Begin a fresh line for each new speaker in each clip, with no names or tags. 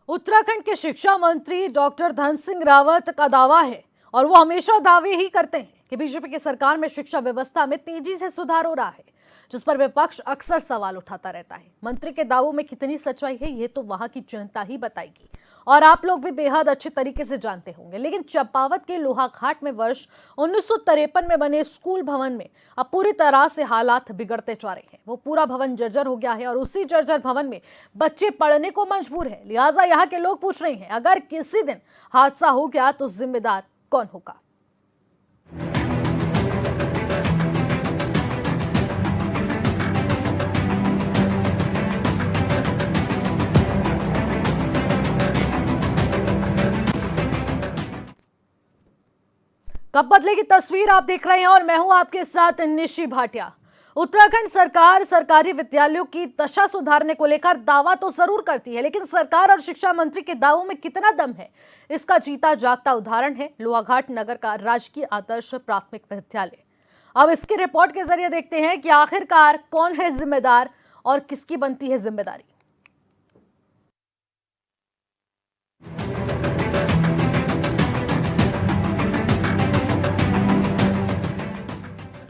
उत्तराखंड के शिक्षा मंत्री डॉक्टर धन सिंह रावत का दावा है और वो हमेशा दावे ही करते हैं कि बीजेपी की सरकार में शिक्षा व्यवस्था में तेजी से सुधार हो रहा है, जिस पर विपक्ष अक्सर सवाल उठाता रहता है। मंत्री के दावों में कितनी सच्चाई है ये तो वहां की जनता ही बताएगी और आप लोग भी बेहद अच्छे तरीके से जानते होंगे। लेकिन चंपावत के लोहाघाट में वर्ष 1953 में बने स्कूल भवन में अब पूरी तरह से हालात बिगड़ते जा रहे हैं। वो पूरा भवन जर्जर हो गया है और उसी जर्जर भवन में बच्चे पढ़ने को मजबूर हैं। लिहाजा यहाँ के लोग पूछ रहे हैं, अगर किसी दिन हादसा हो गया तो जिम्मेदार कौन होगा? कब बदलेगी तस्वीर आप देख रहे हैं और मैं हूं आपके साथ निशी भाटिया। उत्तराखंड सरकार सरकारी विद्यालयों की दशा सुधारने को लेकर दावा तो जरूर करती है, लेकिन सरकार और शिक्षा मंत्री के दावों में कितना दम है, इसका जीता जागता उदाहरण है लोहाघाट नगर का राजकीय आदर्श प्राथमिक विद्यालय। अब इसकी रिपोर्ट के जरिए देखते हैं कि आखिरकार कौन है जिम्मेदार और किसकी बनती है जिम्मेदारी।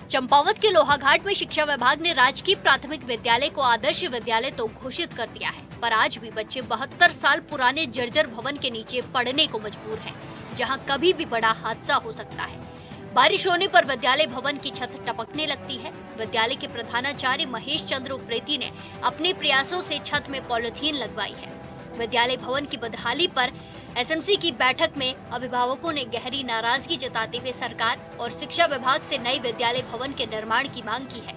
चंपावत के लोहाघाट में शिक्षा विभाग ने राजकीय प्राथमिक विद्यालय को आदर्श विद्यालय तो घोषित कर दिया है, पर आज भी बच्चे 72 साल पुराने जर्जर भवन के नीचे पढ़ने को मजबूर हैं, जहां कभी भी बड़ा हादसा हो सकता है। बारिश होने पर विद्यालय भवन की छत टपकने लगती है। विद्यालय के प्रधानाचार्य महेश चंद्र उप्रेती ने अपने प्रयासों से छत में पॉलिथीन लगवाई है। विद्यालय भवन की बदहाली पर एसएमसी की बैठक में अभिभावकों ने गहरी नाराजगी जताते हुए सरकार और शिक्षा विभाग से नए विद्यालय भवन के निर्माण की मांग की है।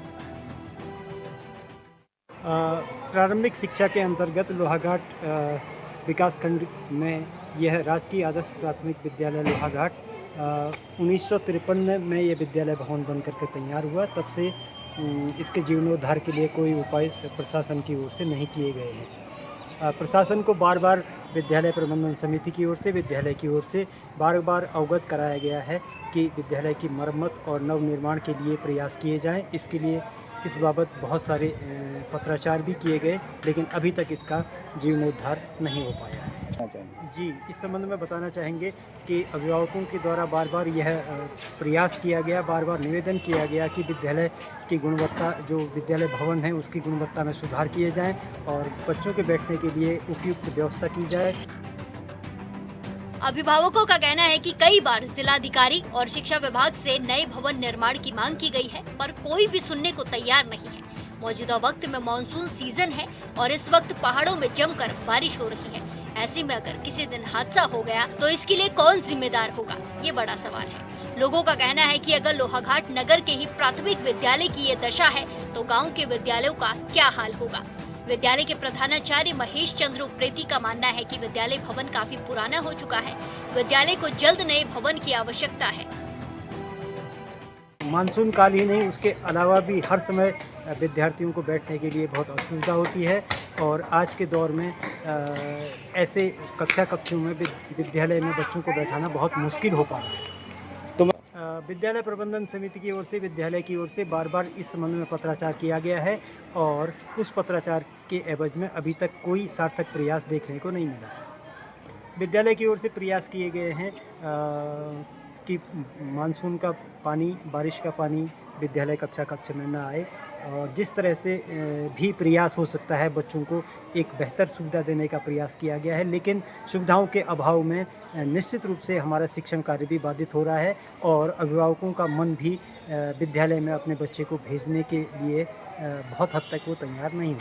प्रारंभिक शिक्षा के अंतर्गत लोहाघाट विकासखंड में यह राजकीय आदर्श प्राथमिक विद्यालय लोहाघाट 1953 में यह विद्यालय भवन बनकर के तैयार हुआ। तब से इसके जीर्णोद्धार के लिए कोई उपाय प्रशासन की ओर से नहीं किए गए हैं। प्रशासन को बार बार विद्यालय प्रबंधन समिति की ओर से, विद्यालय की ओर से बार बार अवगत कराया गया है कि विद्यालय की मरम्मत और नवनिर्माण के लिए प्रयास किए जाएं। इसके लिए इस बाबत बहुत सारे पत्राचार भी किए गए, लेकिन अभी तक इसका जीर्णोद्धार नहीं हो पाया है। जी, इस संबंध में बताना चाहेंगे कि अभिभावकों के द्वारा बार बार यह प्रयास किया गया, बार बार निवेदन किया गया कि विद्यालय की गुणवत्ता, जो विद्यालय भवन है उसकी गुणवत्ता में सुधार किए जाएं और बच्चों के बैठने के लिए उपयुक्त व्यवस्था की जाए।
अभिभावकों का कहना है कि कई बार जिलाधिकारी और शिक्षा विभाग से नए भवन निर्माण की मांग की गई है, पर कोई भी सुनने को तैयार नहीं है। मौजूदा वक्त में मानसून सीजन है और इस वक्त पहाड़ों में जमकर बारिश हो रही है। ऐसे में अगर किसी दिन हादसा हो गया तो इसके लिए कौन जिम्मेदार होगा, ये बड़ा सवाल है। लोगों का कहना है कि अगर लोहाघाट नगर के ही प्राथमिक विद्यालय की ये दशा है तो गाँव के विद्यालयों का क्या हाल होगा। विद्यालय के प्रधानाचार्य महेश चंद्र उप्रेती का मानना है कि विद्यालय भवन काफी पुराना हो चुका है। विद्यालय को जल्द नए भवन की आवश्यकता है।
मानसून काल ही नहीं, उसके अलावा भी हर समय विद्यार्थियों को बैठने के लिए बहुत असुविधा होती है और आज के दौर में ऐसे कक्षों में विद्यालय में बच्चों को बैठाना बहुत मुश्किल हो पा रहा है। विद्यालय प्रबंधन समिति की ओर से, विद्यालय की ओर से बार बार इस संबंध में पत्राचार किया गया है और उस पत्राचार के एवज में अभी तक कोई सार्थक प्रयास देखने को नहीं मिला है। विद्यालय की ओर से प्रयास किए गए हैं कि मानसून का पानी, बारिश का पानी विद्यालय कक्ष में न आए और जिस तरह से भी प्रयास हो सकता है बच्चों को एक बेहतर सुविधा देने का प्रयास किया गया है, लेकिन सुविधाओं के अभाव में निश्चित रूप से हमारा शिक्षण कार्य भी बाधित हो रहा है और अभिभावकों का मन भी विद्यालय में अपने बच्चे को भेजने के लिए बहुत हद तक वो तैयार नहीं हो।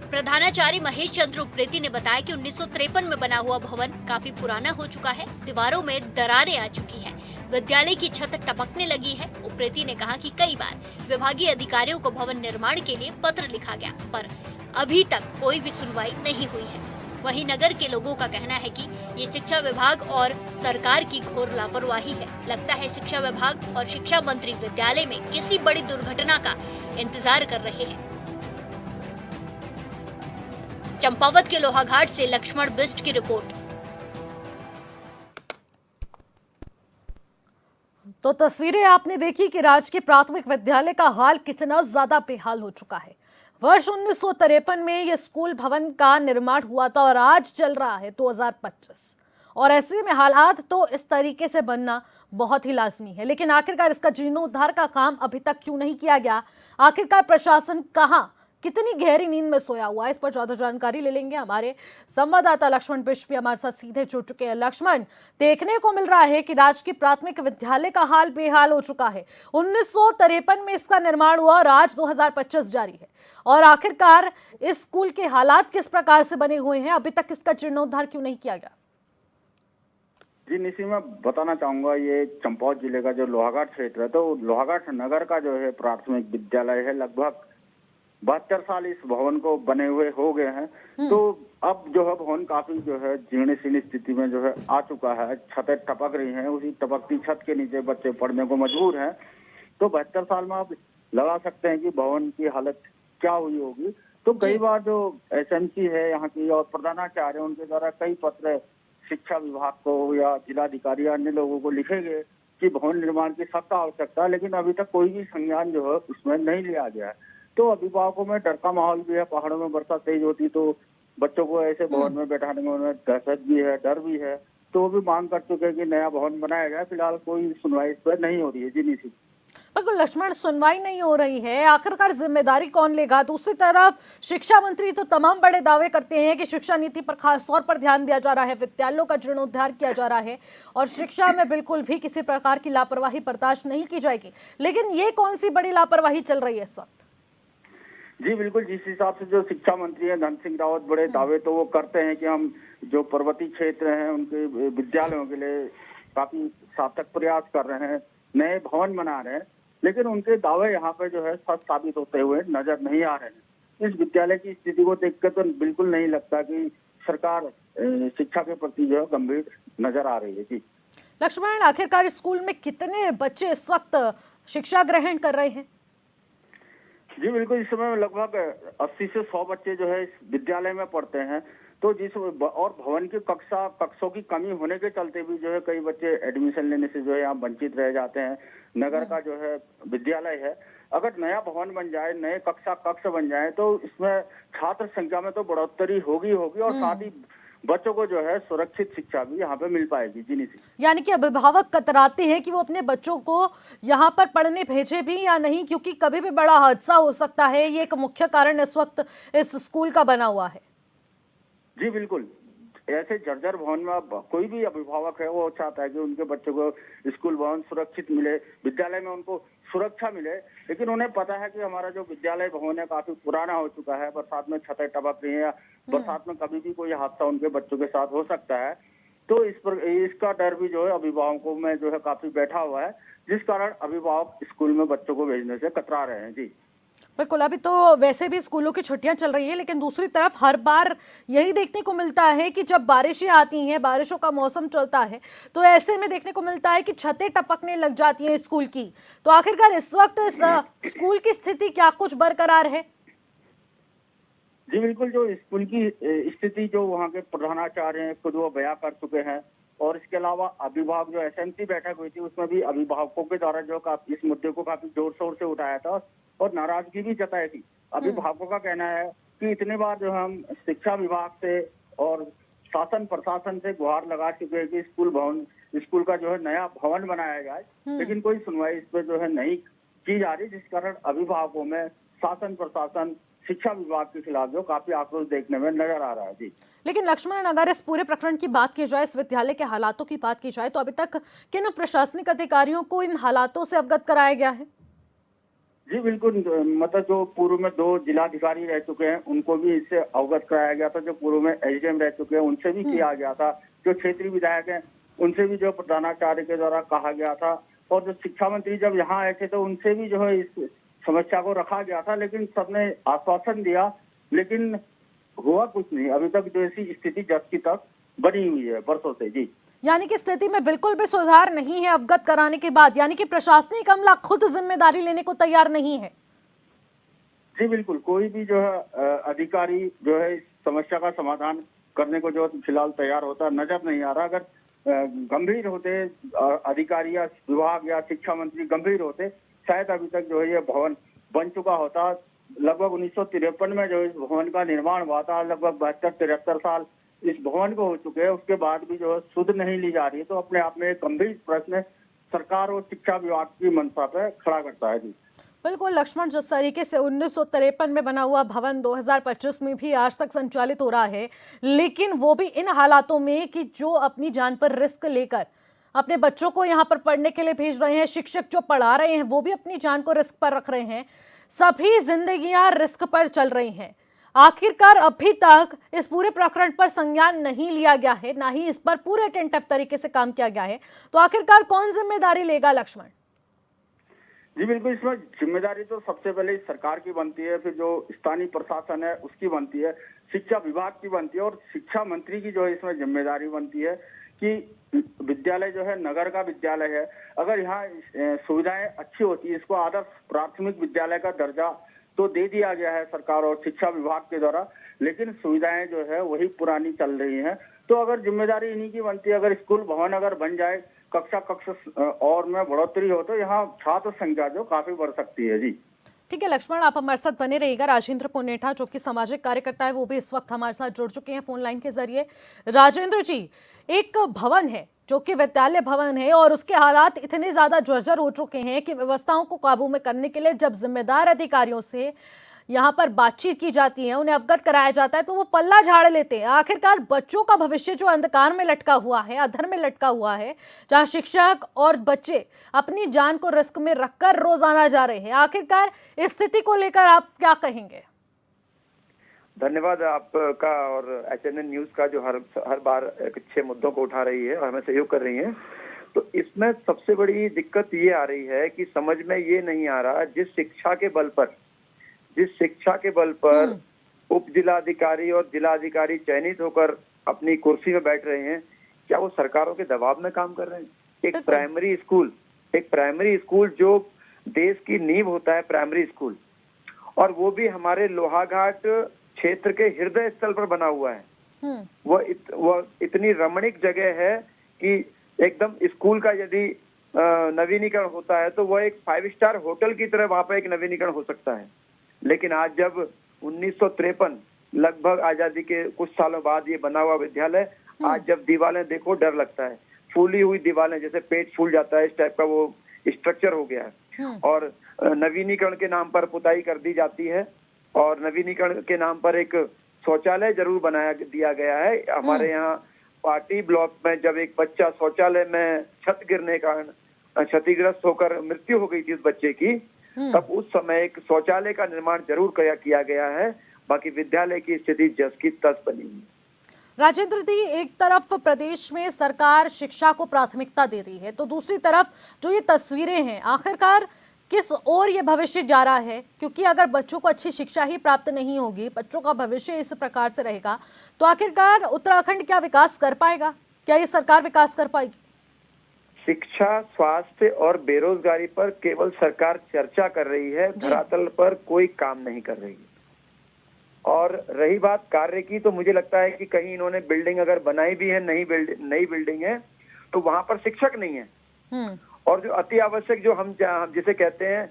प्रधानाचार्य महेश चंद्र उप्रेती ने बताया कि 1953 में बना हुआ भवन काफी पुराना हो चुका है, दीवारों में दरारें आ चुकी हैं, विद्यालय की छत टपकने लगी है। उप्रेती ने कहा कि कई बार विभागीय अधिकारियों को भवन निर्माण के लिए पत्र लिखा गया, पर अभी तक कोई भी सुनवाई नहीं हुई है। वहीं नगर के लोगों का कहना है कि ये शिक्षा विभाग और सरकार की घोर लापरवाही है। लगता है शिक्षा विभाग और शिक्षा मंत्री विद्यालय में किसी बड़ी दुर्घटना का इंतजार कर रहे हैं। चंपावत के लोहाघाट से लक्ष्मण बिष्ट की रिपोर्ट।
तो तस्वीरें आपने देखी कि राजकीय प्राथमिक विद्यालय का हाल कितना ज्यादा बेहाल हो चुका है। वर्ष 1953 में ये स्कूल भवन का निर्माण हुआ था और आज चल रहा है 2025। और ऐसे में हालात तो इस तरीके से बनना बहुत ही लाजमी है, लेकिन आखिरकार इसका जीर्णोद्धार का काम अभी तक क्यों नहीं किया गया? आखिरकार प्रशासन कहां कितनी गहरी नींद में सोया हुआ है? इस पर ज्यादा जानकारी ले लेंगे हमारे संवाददाता लक्ष्मण बिष्ट भी हमारे साथ सीधे जुड़ चुके हैं। लक्ष्मण, देखने को मिल रहा है कि राजकीय प्राथमिक विद्यालय का हाल बेहाल हो चुका है। 1953 में इसका निर्माण हुआ और आज 2025 जारी है, और आखिरकार इस स्कूल के हालात किस प्रकार से बने हुए हैं? अभी तक इसका जीर्णोद्धार क्यों नहीं किया गया?
जी निशी, मैं बताना चाहूंगा, ये चंपावत जिले का जो लोहाघाट क्षेत्र है, तो लोहाघाट नगर का जो है प्राथमिक विद्यालय है, लगभग 72 साल इस भवन को बने हुए हो गए हैं। तो अब जो है भवन काफी जो है जीर्ण शीर्ण स्थिति में जो है आ चुका है। छतें टपक रही हैं, उसी टपकती छत के नीचे बच्चे पढ़ने को मजबूर हैं। तो 72 साल में आप लगा सकते हैं कि भवन की हालत क्या हुई होगी। तो कई बार जो एसएमसी है यहाँ की और प्रधानाचार्य, उनके द्वारा कई पत्र शिक्षा विभाग को या जिलाधिकारी अन्य लोगों को लिखे गए कि भवन निर्माण की सख्त आवश्यकता है, लेकिन अभी तक कोई भी संज्ञान जो है उसमें नहीं लिया गया है। तो अभिभावकों में डर का माहौल भी है। पहाड़ों में बरसात तेज होती तो बच्चों को ऐसे भवन में बैठाने में उन्हें दहशत भी है, डर भी है। तो वो भी मांग कर चुके हैं कि नया भवन बनाया जाए। फिलहाल कोई सुनवाई इस पर नहीं हो रही है। जी निशी,
बिल्कुल लक्ष्मण, सुनवाई नहीं हो रही है, आखिरकार जिम्मेदारी कौन लेगा? दूसरी तरफ शिक्षा मंत्री तो तमाम बड़े दावे करते हैं कि शिक्षा नीति पर खास तौर पर ध्यान दिया जा रहा है, विद्यालयों का जीर्णोद्धार किया जा रहा है और शिक्षा में बिल्कुल भी किसी प्रकार की लापरवाही बर्दाश्त नहीं की जाएगी। लेकिन ये कौन सी बड़ी लापरवाही चल रही है इस वक्त?
जी बिल्कुल, जिस हिसाब से जो शिक्षा मंत्री है धन सिंह रावत बड़े दावे तो वो करते हैं कि हम जो पर्वतीय क्षेत्र हैं उनके विद्यालयों के लिए काफी सार्थक प्रयास कर रहे हैं, नए भवन बना रहे हैं, लेकिन उनके दावे यहाँ पे जो है सच साबित होते हुए नजर नहीं आ रहे हैं। इस विद्यालय की स्थिति को देखकर तो बिल्कुल नहीं लगता कि सरकार शिक्षा के प्रति जो है गंभीर नजर आ रही है। जी
लक्ष्मण, आखिरकार स्कूल में कितने बच्चे इस वक्त शिक्षा ग्रहण कर रहे हैं?
जी बिल्कुल, इस समय लगभग 80 से 100 बच्चे जो है इस विद्यालय में पढ़ते हैं। तो और भवन की कक्षों की कमी होने के चलते भी जो है कई बच्चे एडमिशन लेने से जो है यहाँ वंचित रह जाते हैं। नगर का जो है विद्यालय है, अगर नया भवन बन जाए, नए कक्ष बन जाए तो इसमें छात्र संख्या में तो बढ़ोतरी होगी और साथ ही बच्चों को जो है सुरक्षित शिक्षा भी यहाँ पे मिल पाएगी। जी निशी,
यानी कि अभिभावक कतराते हैं कि वो अपने बच्चों को यहाँ पर पढ़ने भेजे भी या नहीं, क्योंकि कभी भी बड़ा हादसा हो सकता है। ये एक मुख्य कारण इस वक्त इस स्कूल का बना हुआ है।
जी बिल्कुल, ऐसे जर्जर भवन में कोई भी अभिभावक है वो चाहता है कि उनके बच्चों को स्कूल भवन सुरक्षित मिले, विद्यालय में उनको सुरक्षा मिले। लेकिन उन्हें पता है कि हमारा जो विद्यालय भवन है काफी पुराना हो चुका है, बरसात में छतें टपक रही है, बरसात में कभी भी कोई हादसा उनके बच्चों के साथ हो सकता है। तो इसका डर भी जो है अभिभावकों में जो है काफी बैठा हुआ है, जिस कारण अभिभावक स्कूल में बच्चों को भेजने से कतरा रहे हैं। जी
बिल्कुल, अभी तो वैसे भी स्कूलों की छुट्टियां चल रही है, लेकिन दूसरी तरफ हर बार यही देखने को मिलता है कि जब बारिशें आती हैं, बारिशों का मौसम चलता है, तो ऐसे में देखने को मिलता है कि छतें टपकने लग जाती हैं स्कूल की। तो आखिरकार इस वक्त स्कूल की स्थिति क्या कुछ बरकरार है?
जी बिल्कुल, जो स्कूल की स्थिति जो वहाँ के प्रधानाचार्य हैं खुद वो बयां कर चुके हैं, और इसके अलावा अभिभावक जो एसएमसी बैठक हुई थी उसमें भी अभिभावकों के द्वारा जो इस मुद्दे को काफी जोर शोर से उठाया था और नाराजगी भी जताई थी। अभिभावकों का कहना है कि इतने बार जो हम शिक्षा विभाग से और शासन प्रशासन से गुहार लगा चुके हैं कि स्कूल का जो है नया भवन बनाया जाए, लेकिन कोई सुनवाई इस पर जो है नहीं की जा रही, जिस कारण अभिभावकों में शासन प्रशासन शिक्षा विभाग के खिलाफ जो काफी आक्रोश देखने में नजर आ रहा है। जी
लेकिन लक्ष्मण, अगर इस पूरे प्रकरण की बात की जाए, इस विद्यालय के हालातों की बात की जाए, तो अभी तक किन प्रशासनिक अधिकारियों को इन हालातों से अवगत कराया गया है?
जी बिल्कुल, मतलब जो पूर्व में 2 जिलाधिकारी रह चुके हैं उनको भी इससे अवगत कराया गया था, जो पूर्व में एसडीएम रह चुके हैं उनसे भी किया गया था, जो क्षेत्रीय विधायक हैं उनसे भी जो प्रधानाचार्य के द्वारा कहा गया था, और जो शिक्षा मंत्री जब यहाँ आए थे तो उनसे भी जो है इस समस्या को रखा गया था, लेकिन सबने आश्वासन दिया, लेकिन हुआ कुछ नहीं। अभी तक जो ऐसी स्थिति जब की तक बनी हुई है वर्षों से। जी
यानी कि स्थिति में बिल्कुल भी सुधार नहीं है अवगत कराने के बाद, यानी कि प्रशासनिक अमला खुद जिम्मेदारी लेने को तैयार नहीं है।
जी बिल्कुल, कोई भी जो है अधिकारी जो है इस समस्या का समाधान करने को जो फिलहाल तैयार होता नजर नहीं आ रहा। अगर गंभीर होते अधिकारी या विभाग या शिक्षा मंत्री गंभीर होते, शायद अभी तक जो है ये भवन बन चुका होता लगभग 1953 में जो इस भवन का निर्माण हुआ था, लगभग 72-73 साल इस भवन को हो चुके हैं, उसके बाद भी जो है सुध नहीं ली जा रही है, तो अपने आप में एक गंभीर प्रश्न सरकार और शिक्षा विभाग की मंशा पे खड़ा करता है। जी
बिल्कुल लक्ष्मण, जिस तरीके से 1953 में बना हुआ भवन 2025 में भी आज तक संचालित हो रहा है, लेकिन वो भी इन हालातों में कि जो अपनी जान पर रिस्क लेकर अपने बच्चों को यहाँ पर पढ़ने के लिए भेज रहे हैं, शिक्षक जो पढ़ा रहे हैं वो भी अपनी जान को रिस्क पर रख रहे हैं, सभी जिंदगियां रिस्क पर चल रही हैं। आखिरकार अभी तक इस पूरे प्रकरण पर संज्ञान नहीं लिया गया है, ना ही इस पर पूरे अटेंटिव तरीके से काम किया गया है, तो आखिरकार कौन जिम्मेदारी लेगा लक्ष्मण?
जी बिल्कुल, इसमें जिम्मेदारी तो सबसे पहले सरकार की बनती है, फिर जो स्थानीय प्रशासन है उसकी बनती है, शिक्षा विभाग की बनती है और शिक्षा मंत्री की जो है इसमें जिम्मेदारी बनती है कि विद्यालय जो है नगर का विद्यालय है, अगर यहाँ सुविधाएं अच्छी होती है, इसको आदर्श प्राथमिक विद्यालय का दर्जा तो दे दिया गया है सरकार और शिक्षा विभाग के द्वारा, लेकिन सुविधाएं जो है वही पुरानी चल रही हैं। तो अगर जिम्मेदारी इन्हीं की बनती है, अगर स्कूल भवन अगर बन जाए, कक्षा और में बढ़ोतरी हो, तो यहाँ छात्र संख्या जो काफी बढ़ सकती है। जी
ठीक है लक्ष्मण, आप हमारे साथ बने रहिएगा। राजेंद्र पुनेठा जो कि सामाजिक कार्यकर्ता है, वो भी इस वक्त हमारे साथ जुड़ चुके हैं फोन लाइन के जरिए। राजेंद्र जी, एक भवन है जो कि विद्यालय भवन है और उसके हालात इतने ज्यादा जर्जर हो चुके हैं कि व्यवस्थाओं को काबू में करने के लिए जब जिम्मेदार अधिकारियों से यहाँ पर बातचीत की जाती है, उन्हें अवगत कराया जाता है, तो वो पल्ला झाड़ लेते हैं। आखिरकार बच्चों का भविष्य जो अंधकार में लटका हुआ है, अधर में लटका हुआ है, जहाँ शिक्षक और बच्चे अपनी जान को रिस्क में रखकर रोजाना जा रहे हैं, आखिरकार इस स्थिति को लेकर आप क्या कहेंगे?
धन्यवाद आपका और HNN न्यूज का जो हर बार अच्छे मुद्दों को उठा रही है और हमें सहयोग कर रही है। तो इसमें सबसे बड़ी दिक्कत ये आ रही है कि समझ में ये नहीं आ रहा, जिस शिक्षा के बल पर उप जिलाधिकारी और जिलाधिकारी चयनित होकर अपनी कुर्सी में बैठ रहे हैं, क्या वो सरकारों के दबाव में काम कर रहे हैं? एक प्राइमरी स्कूल जो देश की नींव होता है, प्राइमरी स्कूल, और वो भी हमारे लोहाघाट क्षेत्र के हृदय स्थल पर बना हुआ है। वो इतनी रमणीक जगह है कि एकदम स्कूल का यदि नवीनीकरण होता है तो वह एक 5 स्टार होटल की तरह वहां पर एक नवीनीकरण हो सकता है। लेकिन आज जब 1953 लगभग आजादी के कुछ सालों बाद ये बना हुआ विद्यालय, आज जब दीवारें देखो डर लगता है, फूली हुई दीवारें, जैसे पेट फूल जाता है, इस टाइप का वो स्ट्रक्चर हो गया है। और नवीनीकरण के नाम पर पुताई कर दी जाती है और नवीनीकरण के नाम पर एक शौचालय जरूर बनाया दिया गया है। हमारे यहाँ पार्टी ब्लॉक में जब एक बच्चा शौचालय में छत गिरने का क्षतिग्रस्त होकर मृत्यु हो गई थी उस बच्चे की, तब उस समय एक शौचालय का निर्माण जरूर किया गया है। बाकी विद्यालय की स्थिति जस की तस बनी है।
राजेंद्र जी, एक तरफ प्रदेश में सरकार शिक्षा को प्राथमिकता दे रही है, तो दूसरी तरफ जो ये तस्वीरें हैं, आखिरकार किस ओर ये भविष्य जा रहा है? क्योंकि अगर बच्चों को अच्छी शिक्षा ही प्राप्त नहीं होगी, बच्चों का भविष्य इस प्रकार से रहेगा, तो आखिरकार उत्तराखंड क्या विकास कर पाएगा? क्या ये सरकार विकास कर पाएगी?
शिक्षा, स्वास्थ्य और बेरोजगारी पर केवल सरकार चर्चा कर रही है, धरातल पर कोई काम नहीं कर रही है। और रही बात कार्य की, तो मुझे लगता है कि कहीं इन्होंने बिल्डिंग अगर बनाई भी है, नई बिल्डिंग है, तो वहां पर शिक्षक नहीं है। और जो अति आवश्यक, जो हम जिसे कहते हैं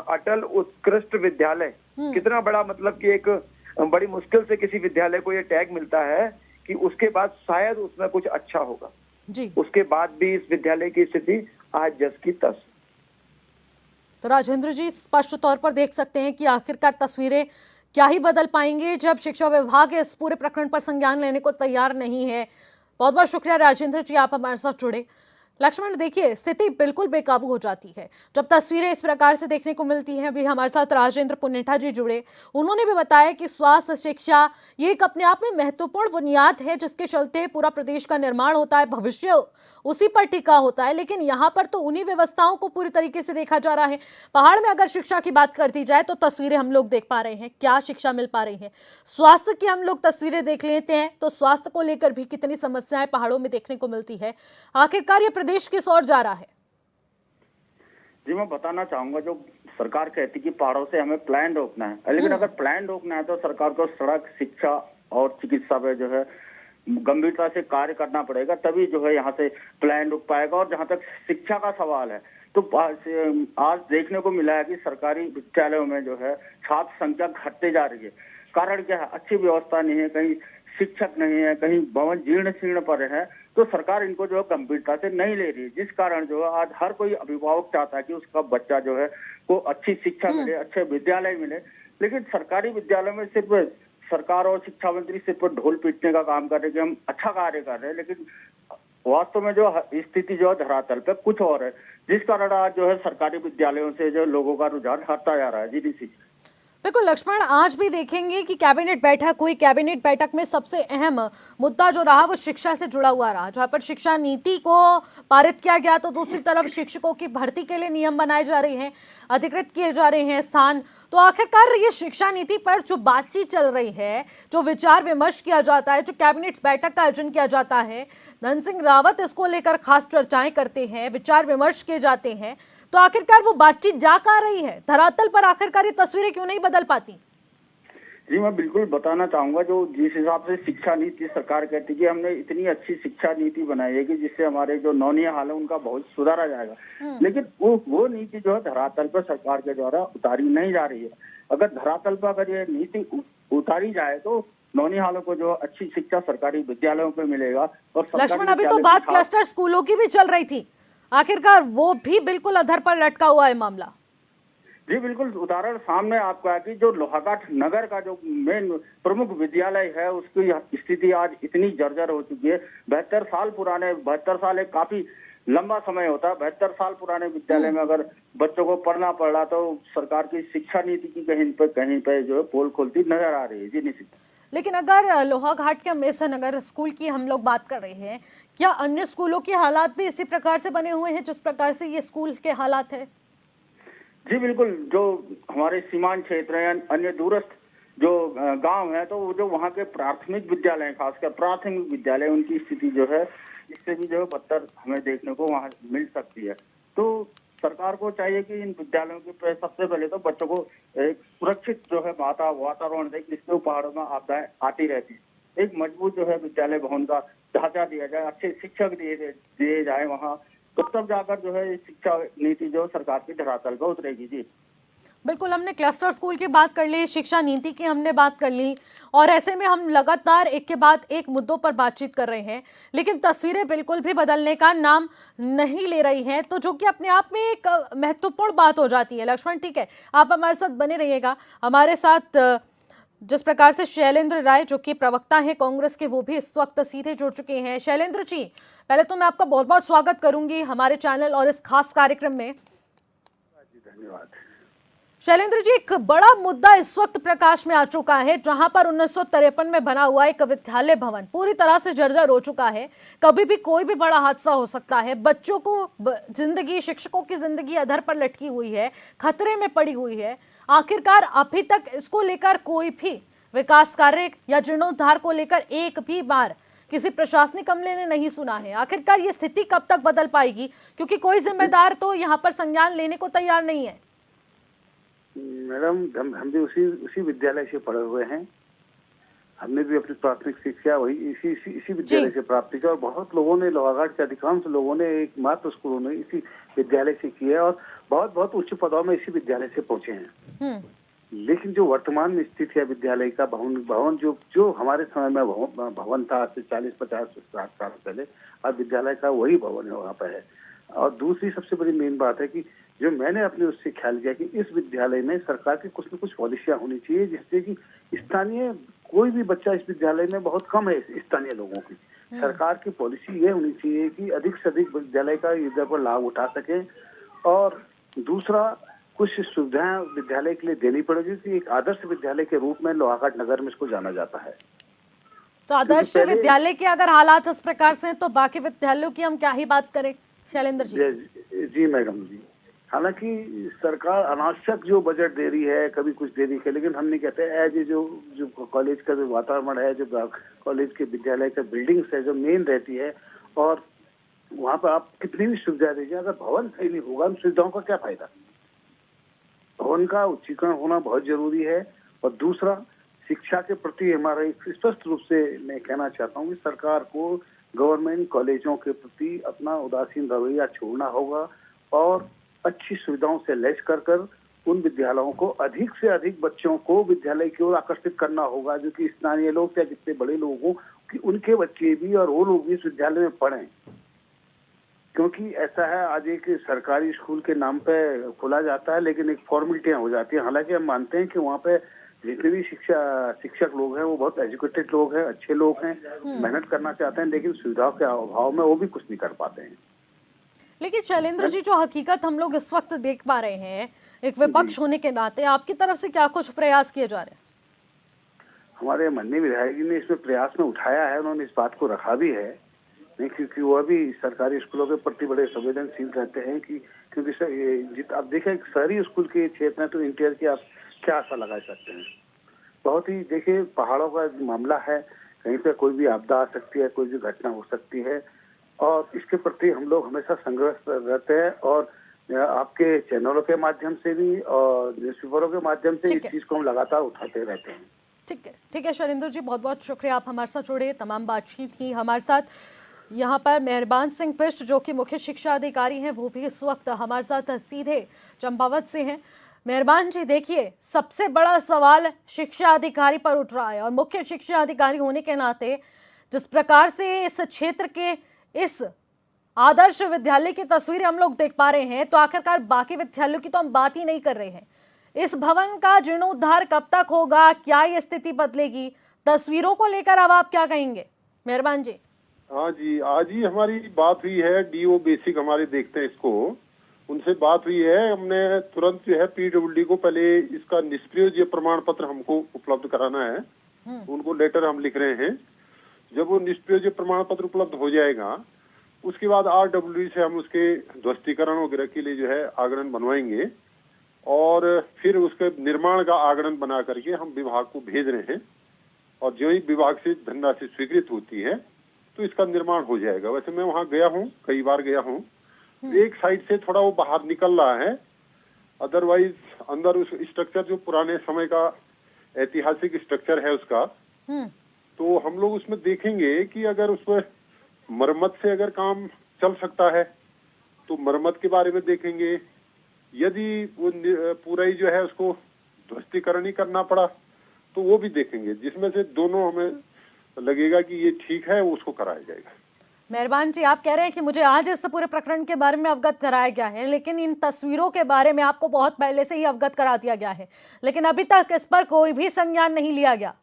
अटल उत्कृष्ट विद्यालय, कितना बड़ा, मतलब कि एक बड़ी मुश्किल से किसी विद्यालय को ये टैग मिलता है कि उसके बाद शायद उसमें कुछ अच्छा होगा
जी।
उसके बाद भी इस विद्यालय की स्थिति आज जस की तस।
तो राजेंद्र जी, स्पष्ट तौर पर देख सकते हैं कि आखिरकार तस्वीरें क्या ही बदल पाएंगे जब शिक्षा विभाग इस पूरे प्रकरण पर संज्ञान लेने को तैयार नहीं है। बहुत बहुत शुक्रिया राजेंद्र जी, आप हमारे साथ जुड़े। लक्ष्मण, देखिए स्थिति बिल्कुल बेकाबू हो जाती है जब तस्वीरें इस प्रकार से देखने को मिलती हैं। अभी हमारे साथ राजेंद्र पुनेठा जी जुड़े, उन्होंने भी बताया कि स्वास्थ्य शिक्षा ये एक अपने आप में महत्वपूर्ण बुनियाद है जिसके चलते पूरा प्रदेश का निर्माण होता है, भविष्य उसी पर टिका होता है। लेकिन यहाँ पर तो उन्हीं व्यवस्थाओं को पूरी तरीके से देखा जा रहा है। पहाड़ में अगर शिक्षा की बात कर दी जाए तो तस्वीरें हम लोग देख पा रहे हैं, क्या शिक्षा मिल पा रही है। स्वास्थ्य की हम लोग तस्वीरें देख लेते हैं तो स्वास्थ्य को लेकर भी कितनी समस्याएं पहाड़ों में देखने को मिलती है। आखिरकार ये प्रदेश किस ओर जा रहा है?
जी मैं बताना चाहूंगा, जो सरकार कहती कि पहाड़ों से हमें प्लान रोकना है, लेकिन अगर प्लान रोकना है तो सरकार को सड़क, शिक्षा और चिकित्सा पे जो है गंभीरता से कार्य करना पड़ेगा, तभी जो है यहाँ से प्लान रुक पाएगा। और जहाँ तक शिक्षा का सवाल है, तो आज देखने को मिला है कि सरकारी विद्यालयों में जो है छात्र संख्या घटते जा रही है। कारण क्या है? अच्छी व्यवस्था नहीं है, कहीं शिक्षक नहीं है, कहीं भवन जीर्ण शीर्ण पड़े हैं, तो सरकार इनको जो है गंभीरता से नहीं ले रही है, जिस कारण जो है आज हर कोई अभिभावक चाहता है कि उसका बच्चा जो है को अच्छी शिक्षा मिले, अच्छे विद्यालय मिले। लेकिन सरकारी विद्यालय में सिर्फ सरकार और शिक्षा मंत्री सिर्फ ढोल पीटने का काम कर रहे हैं कि हम अच्छा कार्य कर रहे हैं, लेकिन वास्तव में जो स्थिति जो है धरातल पे कुछ और है, जिस कारण आज जो है सरकारी विद्यालयों से जो लोगों का रुझान हटता जा रहा है। जी डी
बिल्कुल लक्ष्मण, आज भी देखेंगे कि कैबिनेट बैठक हुई। कैबिनेट बैठक में सबसे अहम मुद्दा जो रहा वो शिक्षा से जुड़ा हुआ रहा, जहां पर शिक्षा नीति को पारित किया गया, तो दूसरी तरफ शिक्षकों की भर्ती के लिए नियम बनाए जा रहे हैं, अधिकृत किए जा रहे हैं स्थान। तो आखिरकार ये शिक्षा नीति पर जो बातचीत चल रही है, जो विचार विमर्श किया जाता है, जो कैबिनेट बैठक का आयोजन किया जाता है, धन सिंह रावत इसको लेकर खास चर्चाएं करते हैं, विचार विमर्श किए जाते हैं, तो आखिरकार वो बातचीत जा कहाँ रही है? धरातल पर आखिरकार ये तस्वीरें क्यों नहीं बदल पाती?
जी, मैं बिल्कुल बताना चाहूंगा, जो जिस हिसाब से शिक्षा नीति सरकार कहती है कि हमने इतनी अच्छी शिक्षा नीति बनाई है कि जिससे हमारे जो नौनिया हाल है उनका बहुत सुधारा जाएगा, लेकिन वो नीति जो है धरातल पर सरकार के द्वारा उतारी नहीं जा रही है। अगर धरातल पर अगर ये नीति उतारी जाए तो नौनिहालों को जो अच्छी शिक्षा सरकारी विद्यालयों पे मिलेगा। और
लक्ष्मण, अभी तो बात क्लस्टर स्कूलों की भी चल रही थी, आखिरकार वो भी बिल्कुल अधर पर लटका हुआ है मामला।
जी बिल्कुल, उदाहरण सामने आपका है कि जो लोहाघाट नगर का जो मेन प्रमुख विद्यालय है उसकी स्थिति आज इतनी जर्जर हो चुकी है। 72 साल एक काफी लंबा समय होता है। 72 साल पुराने विद्यालय में अगर बच्चों को पढ़ना पड़ रहा तो सरकार की शिक्षा नीति की कहीं पे जो है पोल खोलती नजर आ रही है। जी निश्चित।
लेकिन अगर लोहाघाट के मेसन नगर स्कूल की हम लोग बात कर रहे हैं, क्या अन्य स्कूलों के हालात भी इसी प्रकार से बने हुए हैं जिस प्रकार से ये स्कूल के हालात है?
जी बिल्कुल, जो हमारे सीमांत क्षेत्र हैं, अन्य दूरस्थ जो गांव है, तो जो वहाँ के प्राथमिक विद्यालय हैं, खासकर प्राथमिक विद्यालय, उनकी स्थिति जो है इससे भी जो है बदतर हमें देखने को वहाँ मिल सकती है। तो सरकार को चाहिए कि इन विद्यालयों के सबसे पहले तो बच्चों को एक सुरक्षित जो है वातावरण दे, जिसके पहाड़ों में आपदाएं आती रहती है। एक मजबूत जो है विद्यालय भवन का ढांचा दिया जाए, अच्छे शिक्षक दिए जाए वहाँ, तो तब जाकर जो है शिक्षा नीति जो सरकार की धरातल पर उतरेगी। जी
बिल्कुल, हमने क्लस्टर स्कूल की बात कर ली, शिक्षा नीति की हमने बात कर ली, और ऐसे में हम लगातार एक के बाद एक मुद्दों पर बातचीत कर रहे हैं, लेकिन तस्वीरें बिल्कुल भी बदलने का नाम नहीं ले रही हैं, तो जो कि अपने आप में एक महत्वपूर्ण बात हो जाती है। लक्ष्मण, ठीक है, आप हमारे साथ बने रहिएगा। हमारे साथ जिस प्रकार से शैलेंद्र राय जो कि प्रवक्ता हैं कांग्रेस के, वो भी इस वक्त सीधे जुड़ चुके हैं। शैलेंद्र जी, पहले तो मैं आपका बहुत बहुत स्वागत करूंगी हमारे चैनल और इस खास कार्यक्रम में।
धन्यवाद।
शैलेंद्र जी, एक बड़ा मुद्दा इस वक्त प्रकाश में आ चुका है, जहां पर 1953 में बना हुआ एक विद्यालय भवन पूरी तरह से जर्जर हो चुका है। कभी भी कोई भी बड़ा हादसा हो सकता है। बच्चों को जिंदगी, शिक्षकों की जिंदगी अधर पर लटकी हुई है, खतरे में पड़ी हुई है। आखिरकार अभी तक इसको लेकर कोई भी विकास कार्य या जीर्णोद्धार को लेकर एक भी बार किसी प्रशासनिक अमले ने नहीं सुना है। आखिरकार ये स्थिति कब तक बदल पाएगी, क्योंकि कोई जिम्मेदार तो यहाँ पर संज्ञान लेने को तैयार नहीं है।
मैडम, हम भी उसी विद्यालय से पढ़े हुए हैं। हमने भी अपनी प्राथमिक शिक्षा वही इसी विद्यालय से प्राप्त की, और बहुत लोगों ने, लोहाघाट के अधिकांश लोगों ने, एक मात्र स्कूलों ने इसी विद्यालय से की है, और बहुत उच्च पदों में इसी विद्यालय से पहुंचे हैं। लेकिन जो वर्तमान में स्थिति है विद्यालय का भवन जो हमारे समय में भवन था, आज से 40-50 साल पहले, अब विद्यालय का वही भवन है, वहाँ पर है। और दूसरी सबसे बड़ी मेन बात है कि जो मैंने अपने उससे ख्याल किया कि इस विद्यालय में सरकार की कुछ न कुछ पॉलिसियां होनी चाहिए, जिससे कि स्थानीय कोई भी बच्चा, इस विद्यालय में बहुत कम है स्थानीय लोगों की, सरकार की पॉलिसी ये होनी चाहिए कि अधिक से अधिक विद्यालय का इधर पर लाभ उठा सके। और दूसरा, कुछ सुविधाएं विद्यालय के लिए देनी पड़ेगी कि एक आदर्श विद्यालय के रूप में लोहाघाट नगर में इसको जाना जाता है।
तो आदर्श विद्यालय के अगर हालात इस प्रकार से हैं, तो बाकी विद्यालयों की हम क्या ही बात करें शैलेंद्र जी?
जी मैडम जी, हालांकि सरकार अनावश्यक जो बजट दे रही है, कभी कुछ दे रही है, लेकिन हम नहीं कहते एज जो कॉलेज का जो वातावरण है, जो कॉलेज के विद्यालय का बिल्डिंग्स है, जो मेन रहती है, और वहाँ पर आप कितनी भी सुविधा दीजिए, अगर भवन सही नहीं होगा, उन सुविधाओं का क्या फायदा? भवन का उच्चीकरण होना बहुत जरूरी है। और दूसरा, शिक्षा के प्रति हमारा एक स्पष्ट रूप से मैं कहना चाहता हूँ कि सरकार को गवर्नमेंट कॉलेजों के प्रति अपना उदासीन रवैया छोड़ना होगा, और अच्छी सुविधाओं से लैस कर उन विद्यालयों को अधिक से अधिक बच्चों को विद्यालय की ओर आकर्षित करना होगा, जो कि स्थानीय लोग या जितने बड़े लोग हों कि उनके बच्चे भी और वो लोग भी इस विद्यालय में पढ़ें। क्योंकि ऐसा है, आज एक सरकारी स्कूल के नाम पे खोला जाता है लेकिन एक फॉर्मेलिटियां हो जाती है। हालांकि हम मानते हैं कि वहाँ पे जितने भी शिक्षक लोग हैं वो बहुत एजुकेटेड लोग हैं, अच्छे लोग हैं, मेहनत करना चाहते हैं, लेकिन सुविधाओं के अभाव में वो भी कुछ नहीं कर पाते हैं।
लेकिन शैलेंद्र जी, जो हकीकत हम लोग इस वक्त देख पा रहे हैं, एक विपक्ष होने के नाते आपकी तरफ से क्या कुछ प्रयास किए जा रहे हैं?
हमारे माननीय विधायक जी ने इसमें प्रयास में उठाया है, उन्होंने इस बात को रखा भी है, नहीं क्योंकि वो भी सरकारी स्कूलों के प्रति बड़े संवेदनशील रहते हैं कि क्योंकि आप देखें शहरी स्कूल के क्षेत्र में तो इंटर की आप क्या आशा लगा सकते हैं। बहुत ही देखिए, पहाड़ों का मामला है, कहीं पे कोई भी आपदा आ सकती है, कोई भी घटना हो सकती है, और इसके प्रति हम लोग हमेशा संघर्ष रहते हैं। और आपके चैनलों के माध्यम से भी और न्यूज़पेपरों के माध्यम से इस चीज को हम लगातार उठाते रहते हैं।
ठीक है शैलेंद्र जी, बहुत बहुत शुक्रिया, आप हमारे साथ जुड़े, तमाम बातचीत की हमारे साथ। यहाँ पर मेहरबान सिंह बिष्ट जो कि मुख्य शिक्षा अधिकारी हैं, वो भी इस वक्त हमारे साथ सीधे चंपावत से हैं। मेहरबान जी, देखिए, सबसे बड़ा सवाल शिक्षा अधिकारी पर उठ रहा है और मुख्य शिक्षा अधिकारी होने के नाते जिस प्रकार से इस क्षेत्र के इस आदर्श विद्यालय की तस्वीरें हम लोग देख पा रहे हैं, तो आखिरकार बाकी विद्यालयों की तो हम बात ही नहीं कर रहे हैं। इस भवन का जीर्णोद्धार कब तक होगा, क्या ये स्थिति बदलेगी, तस्वीरों को लेकर अब आप क्या कहेंगे? मेहरबान जी।
हाँ जी, आज ही हमारी बात हुई है, डीओ बेसिक हमारे देखते हैं इसको, उनसे बात हुई है। हमने तुरंत जो है पीडब्ल्यूडी को पहले इसका निष्प्रयोज्य प्रमाण पत्र हमको उपलब्ध कराना है, उनको लेटर हम लिख रहे हैं। जब वो निष्प्रयोज्य प्रमाण पत्र उपलब्ध हो जाएगा, उसके बाद RWE से हम उसके ध्वस्तीकरण वगैरह के लिए जो है आगरण बनवाएंगे और फिर उसके निर्माण का आगरण बना करके हम विभाग को भेज रहे हैं। और जो ही विभाग से धनराशि स्वीकृत होती है तो इसका निर्माण हो जाएगा। वैसे मैं वहाँ गया हूँ, कई बार गया हूँ, एक साइड से थोड़ा वो बाहर निकल रहा है, अदरवाइज अंदर उस स्ट्रक्चर जो पुराने समय का ऐतिहासिक स्ट्रक्चर है उसका, तो हम लोग उसमें देखेंगे कि अगर उसमें मरम्मत से अगर काम चल सकता है तो मरम्मत के बारे में देखेंगे। यदि वो पूरा ही जो है उसको ध्वस्तीकरण ही करना पड़ा तो वो भी देखेंगे। जिसमें से दोनों हमें लगेगा कि ये ठीक है, उसको कराया जाएगा।
मेहरबान जी, आप कह रहे हैं कि मुझे आज इस पूरे प्रकरण के बारे में अवगत कराया गया है, लेकिन इन तस्वीरों के बारे में आपको बहुत पहले से ही अवगत करा दिया गया है, लेकिन अभी तक इस पर कोई भी संज्ञान नहीं लिया गया।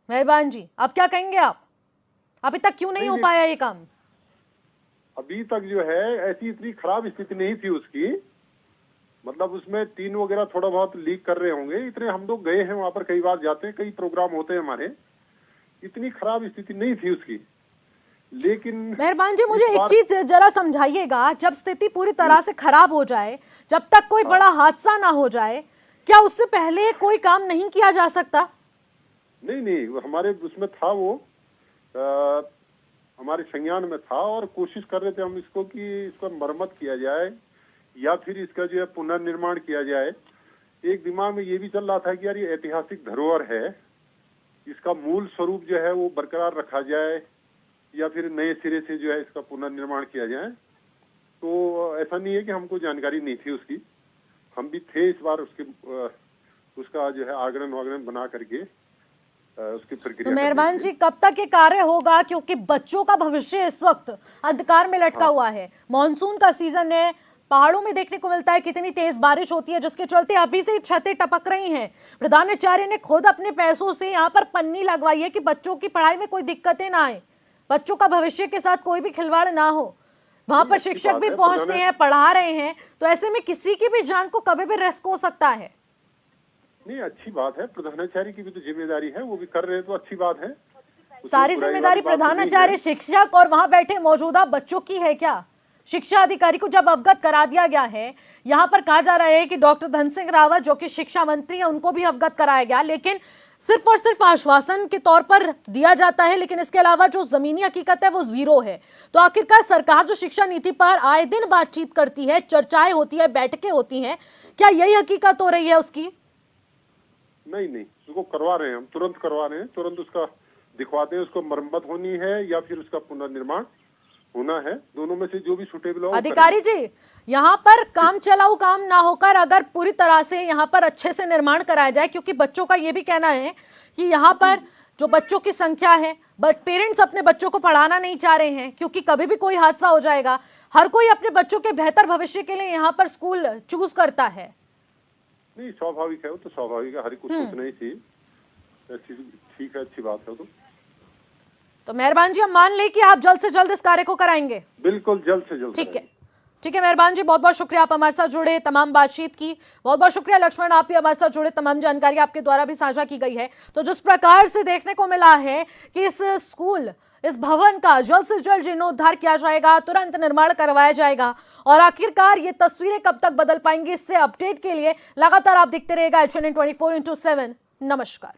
मेहरबान जी, अब क्या कहेंगे आप? अभी तक क्यों नहीं हो पाया ये काम?
अभी तक जो है ऐसी इतनी खराब स्थिति नहीं थी उसकी, मतलब उसमें टीन वगैरह थोड़ा बहुत लीक कर रहे होंगे। इतने हम लोग गए हैं वहां पर, कई बार जाते हैं, कई प्रोग्राम होते हैं हमारे, इतनी खराब स्थिति नहीं थी उसकी। लेकिन
मेहरबान जी, मुझे एक चीज जरा समझाइएगा, जब स्थिति पूरी तरह से खराब हो जाए, जब तक कोई बड़ा हादसा ना हो जाए, क्या उससे पहले कोई काम नहीं किया जा सकता?
नहीं, हमारे उसमें था, वो हमारे संज्ञान में था और कोशिश कर रहे थे हम इसको कि इसको मरम्मत किया जाए या फिर इसका जो है पुनर्निर्माण किया जाए। एक दिमाग में ये भी चल रहा था कि यार ये ऐतिहासिक धरोहर है, इसका मूल स्वरूप जो है वो बरकरार रखा जाए या फिर नए सिरे से जो है इसका पुनर्निर्माण किया जाए। तो ऐसा नहीं है कि हमको जानकारी नहीं थी उसकी, हम भी थे इस बार उसका जो है आगरण वागरण बना करके उसकी प्रक्रिया।
तो मेहरबान जी, कब तक ये कार्य होगा, क्योंकि बच्चों का भविष्य इस वक्त अंधकार में लटका हुआ है। मॉनसून का सीजन है, पहाड़ों में देखने को मिलता है कितनी तेज बारिश होती है, जिसके चलते अभी से छतें टपक रही हैं। प्रधानाचार्य ने खुद अपने पैसों से यहाँ पर पन्नी लगवाई है कि बच्चों की पढ़ाई में कोई दिक्कतें ना आए, बच्चों का भविष्य के साथ कोई भी खिलवाड़ ना हो। वहां पर शिक्षक भी पहुंचते हैं, पढ़ा रहे हैं, तो ऐसे में किसी की भी जान को कभी भी रिस्क हो सकता है।
नहीं, अच्छी बात है, प्रधानाचार्य की भी तो जिम्मेदारी है, वो भी कर रहे हैं तो अच्छी बात है।
सारी जिम्मेदारी प्रधानाचार्य, शिक्षक और वहां बैठे मौजूदा बच्चों की है क्या? शिक्षा अधिकारी को जब अवगत करा दिया गया है, यहाँ पर कहा जा रहा है कि डॉक्टर धन सिंह रावत जो कि शिक्षा मंत्री है उनको भी अवगत कराया गया, लेकिन सिर्फ और सिर्फ आश्वासन के तौर पर दिया जाता है, लेकिन इसके अलावा जो जमीनी हकीकत है वो जीरो है। तो आखिरकार सरकार जो शिक्षा नीति पर आए दिन बातचीत करती है, चर्चाएं होती है, बैठकें होती हैं, क्या यही हकीकत हो रही है उसकी?
नहीं, उसको करवा रहे हैं हम, तुरंत करवा रहे हैं, तुरंत उसका दिखवाते हैं, उसको मरम्मत होनी है या फिर उसका पुनर्निर्माण होना है, दोनों में से जो भी सुटेबल हो।
अधिकारी जी, यहाँ पर काम चलाऊ काम ना होकर अगर पूरी तरह से यहाँ पर अच्छे से निर्माण कराया जाए, क्योंकि बच्चों का ये भी कहना है कि यहाँ पर जो बच्चों की संख्या है, बट पेरेंट्स अपने बच्चों को पढ़ाना नहीं चाह रहे हैं क्योंकि कभी भी कोई हादसा हो जाएगा। हर कोई अपने बच्चों के बेहतर भविष्य के लिए यहाँ पर स्कूल चूज करता है।
नहीं, स्वाभाविक है, वो तो स्वाभाविक है, हर एक को सोचना ही चाहिए। ठीक है, अच्छी बात है।
तो मेहरबान जी, हम मान लें कि आप जल्द से जल्द इस कार्य को कराएंगे।
बिल्कुल, जल्द से जल्द।
ठीक है, ठीक है मेहरबान जी, बहुत बहुत शुक्रिया, आप हमारे साथ जुड़े, तमाम बातचीत की। बहुत बहुत शुक्रिया लक्ष्मण, आप भी हमारे साथ जुड़े, तमाम जानकारी आपके द्वारा भी साझा की गई है। तो जिस प्रकार से देखने को मिला है कि इस स्कूल, इस भवन का जल्द से जल्द जीर्णोद्धार किया जाएगा, तुरंत निर्माण करवाया जाएगा, और आखिरकार ये तस्वीरें कब तक बदल पाएंगी, इससे अपडेट के लिए लगातार आप देखते रहेगा HNN 24/7। नमस्कार।